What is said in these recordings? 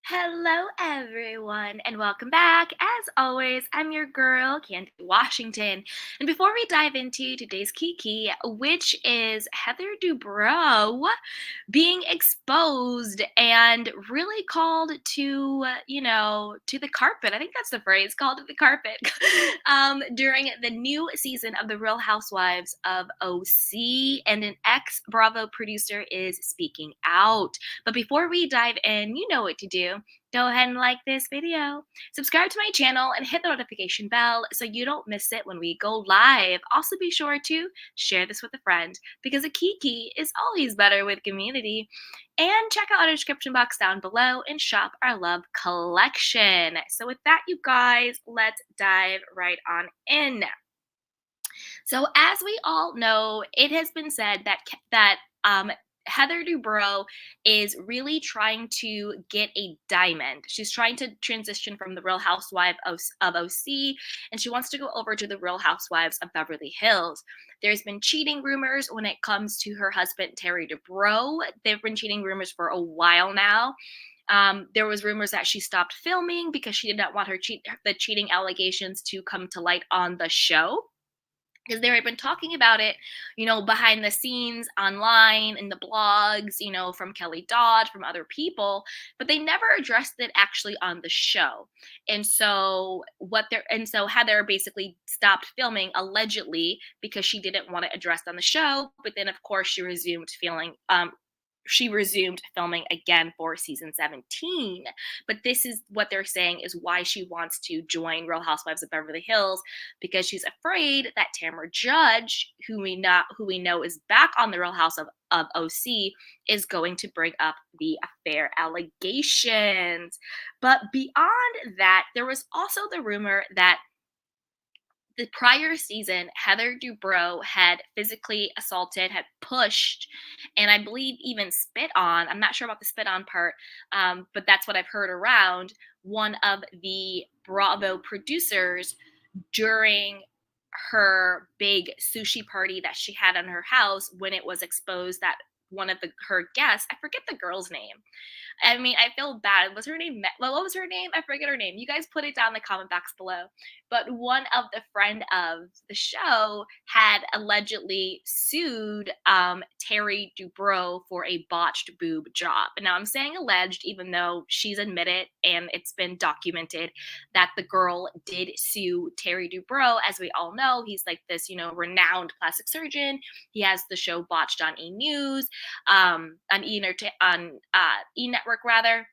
Hello, everyone, and welcome back. As always, I'm your girl, Candy Washington. And before we dive into today's Kiki, which is Heather Dubrow being exposed and really called to, to the carpet. I think that's the phrase, called to the carpet, during the new season of The Real Housewives of OC. And an ex Bravo producer is speaking out. But before we dive in, you know what to do. Go ahead and like this video, subscribe to my channel, and hit the notification bell so you don't miss it when we go live. Also, be sure to share this with a friend because a kiki is always better with community. And check out our description box down below and shop our love collection. So, with that, you guys, let's dive right on in. So, as we all know, it has been said that Heather Dubrow is really trying to get a diamond. She's trying to transition from the Real Housewife of OC, and she wants to go over to the Real Housewives of Beverly Hills. There's been cheating rumors when it comes to her husband Terry Dubrow. There've been cheating rumors for a while now. There was rumors that she stopped filming because she did not want the cheating allegations to come to light on the show, because they had been talking about it, behind the scenes online in the blogs, from Kelly Dodd, from other people, but they never addressed it actually on the show. And so Heather basically stopped filming allegedly because she didn't want it addressed on the show, but then of course she resumed filming again for season 17. But this is what they're saying is why she wants to join Real Housewives of Beverly Hills, because she's afraid that Tamra Judge, who we know is back on the Real House of OC, is going to bring up the affair allegations. But beyond that, there was also the rumor that the prior season, Heather Dubrow had physically assaulted, had pushed, and I believe even spit on. I'm not sure about the spit on part, but that's what I've heard around one of the Bravo producers during her big sushi party that she had in her house, when it was exposed that one of her guests, I forget the girl's name. I mean, I feel bad. Was her name? What was her name? I forget her name. You guys put it down in the comment box below. But one of the friend of the show had allegedly sued Terry Dubrow for a botched boob job. And now I'm saying alleged, even though she's admitted and it's been documented that the girl did sue Terry Dubrow. As we all know, he's like this, renowned plastic surgeon. He has the show Botched on E News, on E Network rather,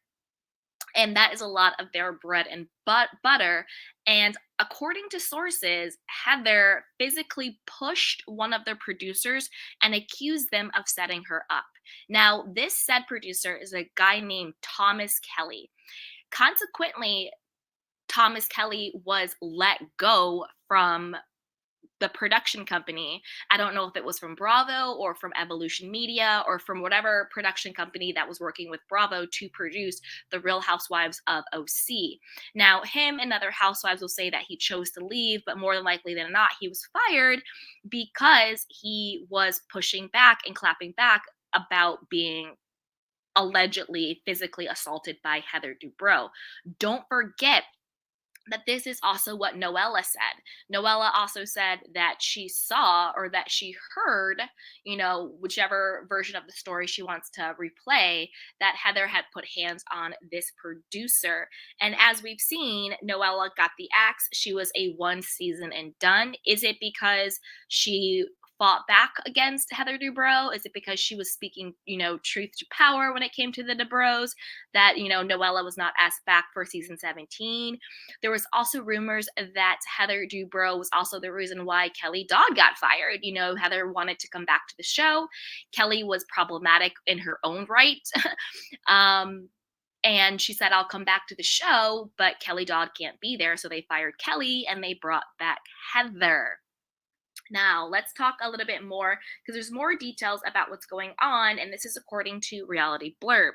and that is a lot of their bread and butter. And according to sources, Heather physically pushed one of their producers and accused them of setting her up. Now, this said producer is a guy named Thomas Kelly. Consequently, Thomas Kelly was let go from the production company. I don't know if it was from Bravo or from Evolution Media or from whatever production company that was working with Bravo to produce The Real Housewives of OC. Now, him and other housewives will say that he chose to leave, but more than likely than not, he was fired because he was pushing back and clapping back about being allegedly physically assaulted by Heather Dubrow. Don't forget that this is also what Noella said. Noella also said that she saw, or that she heard, whichever version of the story she wants to replay, that Heather had put hands on this producer. And as we've seen, Noella got the axe. She was a one season and done. Is it because she fought back against Heather Dubrow? Is it because she was speaking, truth to power when it came to the Dubrows, that, Noella was not asked back for season 17? There was also rumors that Heather Dubrow was also the reason why Kelly Dodd got fired. Heather wanted to come back to the show. Kelly was problematic in her own right. And she said, I'll come back to the show, but Kelly Dodd can't be there. So they fired Kelly and they brought back Heather. Now, let's talk a little bit more, because there's more details about what's going on, and this is according to Reality Blurb.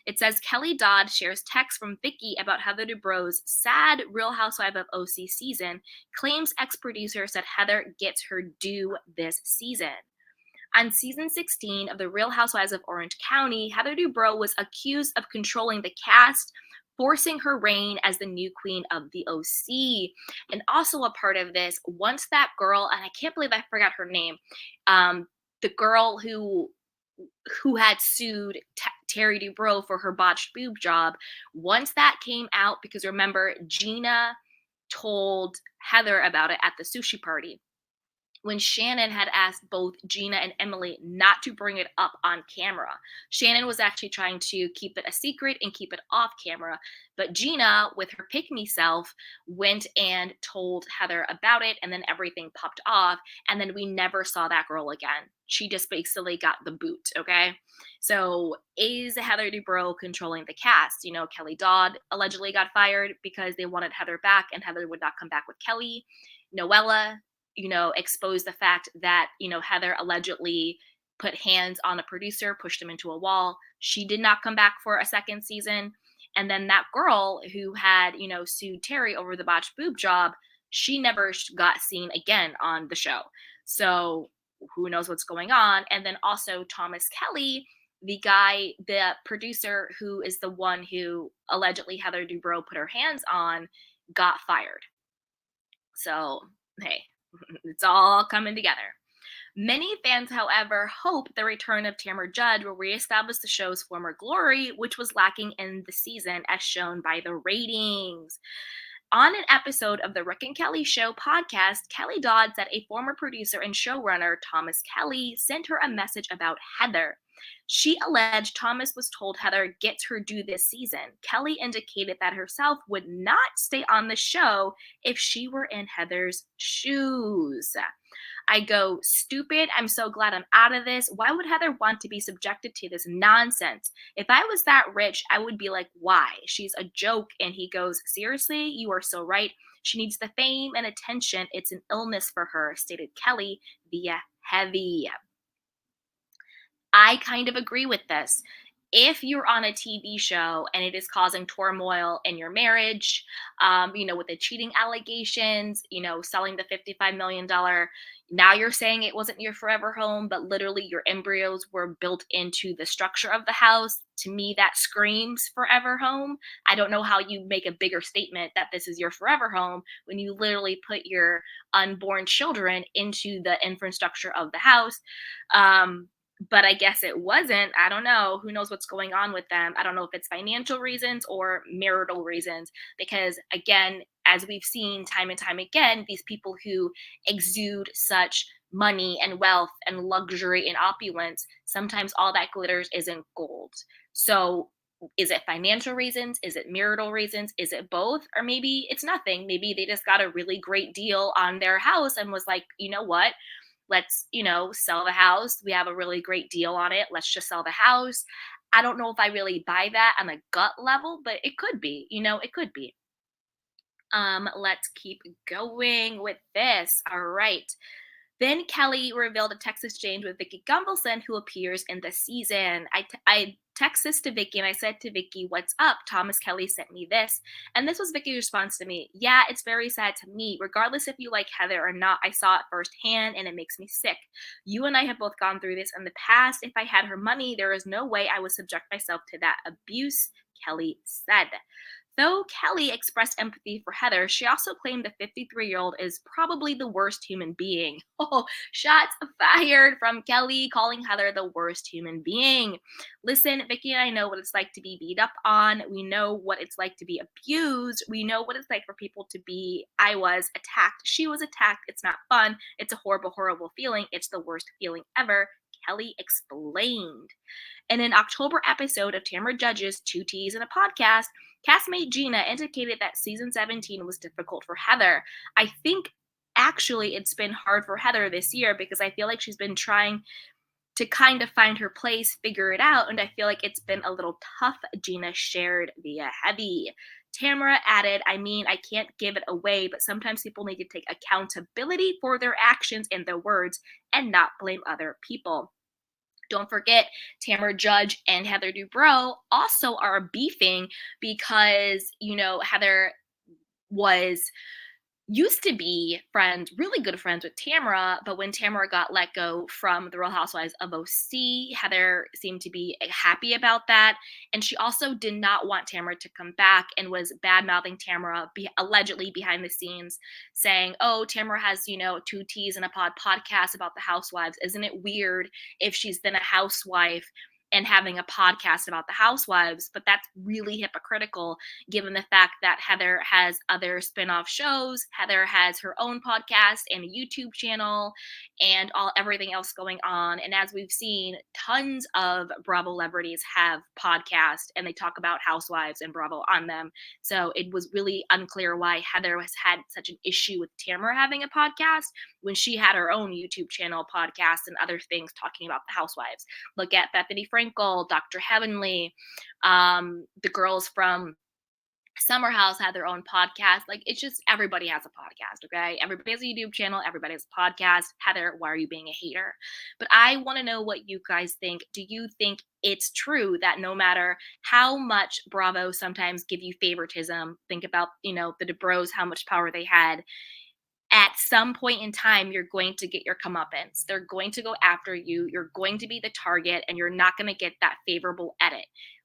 It says Kelly Dodd shares text from Vicki about Heather Dubrow's sad Real Housewife of OC season, claims ex-producer said Heather gets her due this season. On season 16 of The Real Housewives of Orange County, Heather Dubrow was accused of controlling the cast forcing her reign as the new queen of the OC. And also a part of this, once that girl, and I can't believe I forgot her name, um, the girl who had sued Terry Dubrow for her botched boob job, once that came out, because remember, Gina told Heather about it at the sushi party when Shannon had asked both Gina and Emily not to bring it up on camera. Shannon was actually trying to keep it a secret and keep it off camera, but Gina, with her pick me self, went and told Heather about it, and then everything popped off, and then we never saw that girl again. She just basically got the boot, okay? So is Heather Dubrow controlling the cast? You know, Kelly Dodd allegedly got fired because they wanted Heather back, and Heather would not come back with Kelly. Noella, exposed the fact that, Heather allegedly put hands on a producer, pushed him into a wall. She did not come back for a second season. And then that girl who had, sued Terry over the botched boob job, she never got seen again on the show. So who knows what's going on? And then also Thomas Kelly, the producer who is the one who allegedly Heather Dubrow put her hands on, got fired. So, hey, it's all coming together. Many fans, however, hope the return of Tamra Judge will reestablish the show's former glory, which was lacking in the season, as shown by the ratings. On an episode of the Rick and Kelly Show podcast, Kelly Dodd said a former producer and showrunner, Thomas Kelly, sent her a message about Heather. She alleged Thomas was told Heather gets her due this season. Kelly indicated that herself would not stay on the show if she were in Heather's shoes. I go, stupid. I'm so glad I'm out of this. Why would Heather want to be subjected to this nonsense? If I was that rich, I would be like, why? She's a joke. And he goes, seriously? You are so right. She needs the fame and attention. It's an illness for her, stated Kelly via Heavy. I kind of agree with this. If you're on a TV show and it is causing turmoil in your marriage, with the cheating allegations, selling the $55 million, now you're saying it wasn't your forever home, but literally your embryos were built into the structure of the house. To me, that screams forever home. I don't know how you make a bigger statement that this is your forever home when you literally put your unborn children into the infrastructure of the house. But I guess it wasn't. I don't know. Who knows what's going on with them? I don't know if it's financial reasons or marital reasons. Because again, as we've seen time and time again, these people who exude such money and wealth and luxury and opulence, sometimes all that glitters isn't gold. So is it financial reasons? Is it marital reasons? Is it both? Or maybe it's nothing. Maybe they just got a really great deal on their house and was like, you know what? Let's, sell the house. We have a really great deal on it. Let's just sell the house. I don't know if I really buy that on a gut level, but it could be, it could be. Let's keep going with this. All right. Then Kelly revealed a text exchange with Vicki Gunvalson, who appears in the season. I text this to Vicki and I said to Vicki, "What's up? Thomas Kelly sent me this." And this was Vicki's response to me. "Yeah, it's very sad to me. Regardless if you like Heather or not, I saw it firsthand and it makes me sick. You and I have both gone through this in the past. If I had her money, there is no way I would subject myself to that abuse," Kelly said. Though Kelly expressed empathy for Heather, she also claimed the 53-year-old is probably the worst human being. Oh, shots fired from Kelly calling Heather the worst human being. Listen, Vicki and I know what it's like to be beat up on. We know what it's like to be abused. We know what it's like for people to be, I was attacked. She was attacked. It's not fun. It's a horrible, horrible feeling. It's the worst feeling ever, Kelly explained. In an October episode of Tamra Judge's Two Teas in a Podcast, castmate Gina indicated that season 17 was difficult for Heather. I think actually it's been hard for Heather this year because I feel like she's been trying to kind of find her place, figure it out, and I feel like it's been a little tough, Gina shared via Heavy. Tamra added, I can't give it away, but sometimes people need to take accountability for their actions and their words and not blame other people. Don't forget, Tamra Judge and Heather Dubrow also are beefing because, Heather was used to be friends, really good friends with Tamra, but when Tamra got let go from the Real Housewives of OC, Heather seemed to be happy about that. And she also did not want Tamra to come back and was bad mouthing Tamra, allegedly behind the scenes, saying, "Oh, Tamra has, two T's and a podcast about the housewives. Isn't it weird if she's been a housewife and having a podcast about the housewives?" But that's really hypocritical given the fact that Heather has other spin-off shows. Heather has her own podcast and a YouTube channel and everything else going on. And as we've seen, tons of Bravo celebrities have podcasts and they talk about housewives and Bravo on them. So it was really unclear why Heather has had such an issue with Tamra having a podcast when she had her own YouTube channel, podcast, and other things talking about the housewives. Look at Bethany Frankel, Dr. Heavenly, the girls from Summer House had their own podcast. Like, it's just, everybody has a podcast, okay? Everybody has a YouTube channel. Everybody has a podcast. Heather, why are you being a hater? But I want to know what you guys think. Do you think it's true that no matter how much Bravo sometimes give you favoritism, think about, the Dubrows, how much power they had, at some point in time, you're going to get your comeuppance. They're going to go after you. You're going to be the target, and you're not going to get that favorable edit.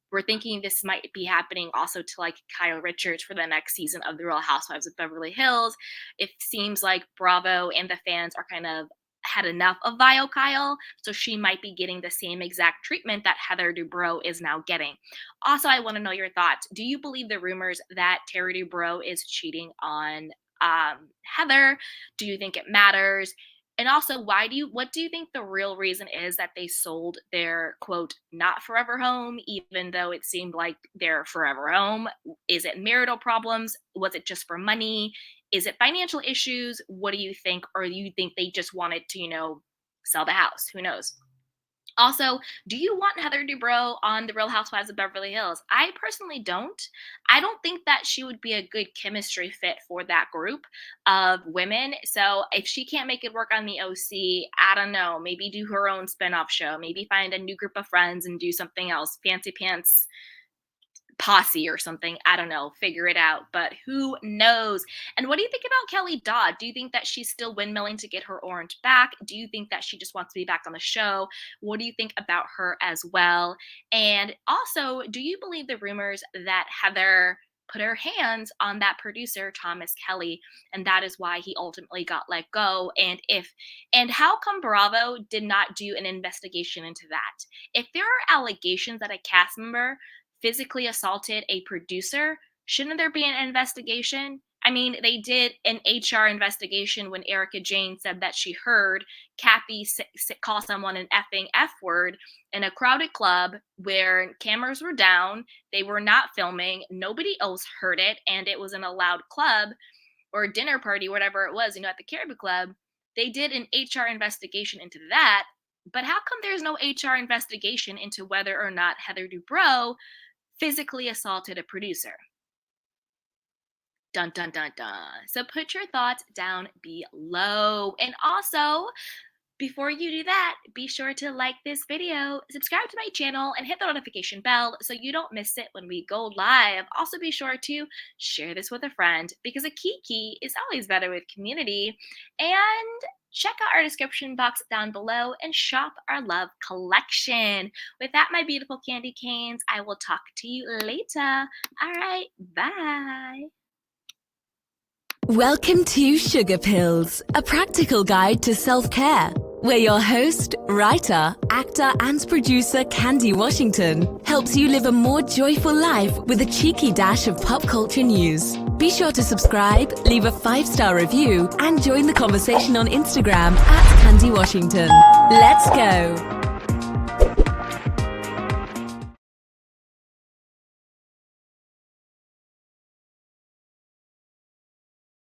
We're thinking this might be happening also to like Kyle Richards for the next season of The Real Housewives of Beverly Hills. It seems like Bravo and the fans are kind of had enough of Vio Kyle, so she might be getting the same exact treatment that Heather Dubrow is now getting. Also, I want to know your thoughts. Do you believe the rumors that Terry Dubrow is cheating on Heather? Do you think it matters? And also, what do you think the real reason is that they sold their, quote, not forever home, even though it seemed like their forever home? Is it marital problems? Was it just for money? Is it financial issues? What do you think? Or do you think they just wanted to, sell the house? Who knows? Also, do you want Heather Dubrow on The Real Housewives of Beverly Hills? I personally don't. I don't think that she would be a good chemistry fit for that group of women. So if she can't make it work on the OC, I don't know, maybe do her own spinoff show, maybe find a new group of friends and do something else, Fancy Pants Posse or something. I don't know, figure it out, but who knows? And what do you think about Kelly Dodd? Do you think that she's still windmilling to get her orange back? Do you think that she just wants to be back on the show? What do you think about her as well? And also, do you believe the rumors that Heather put her hands on that producer, Thomas Kelly, and that is why he ultimately got let go? And how come Bravo did not do an investigation into that? If there are allegations that a cast member physically assaulted a producer, shouldn't there be an investigation? I mean, they did an HR investigation when Erica Jane said that she heard Kathy call someone an effing F word in a crowded club where cameras were down, they were not filming, nobody else heard it, and it was in a loud club or a dinner party, whatever it was, at the Caribou Club. They did an HR investigation into that, but how come there's no HR investigation into whether or not Heather Dubrow physically assaulted a producer? Dun, dun, dun, dun. So put your thoughts down below. And also, before you do that, be sure to like this video, subscribe to my channel, and hit the notification bell so you don't miss it when we go live. Also, be sure to share this with a friend because a kiki is always better with community. And check out our description box down below and shop our love collection. With that, my beautiful candy canes, I will talk to you later. All right, bye. Welcome to Sugar Pills, a practical guide to self-care, where your host, writer, actor, and producer Candy Washington helps you live a more joyful life with a cheeky dash of pop culture news. Be sure to subscribe, leave a 5-star review, and join the conversation on Instagram @Candy Washington. Let's go!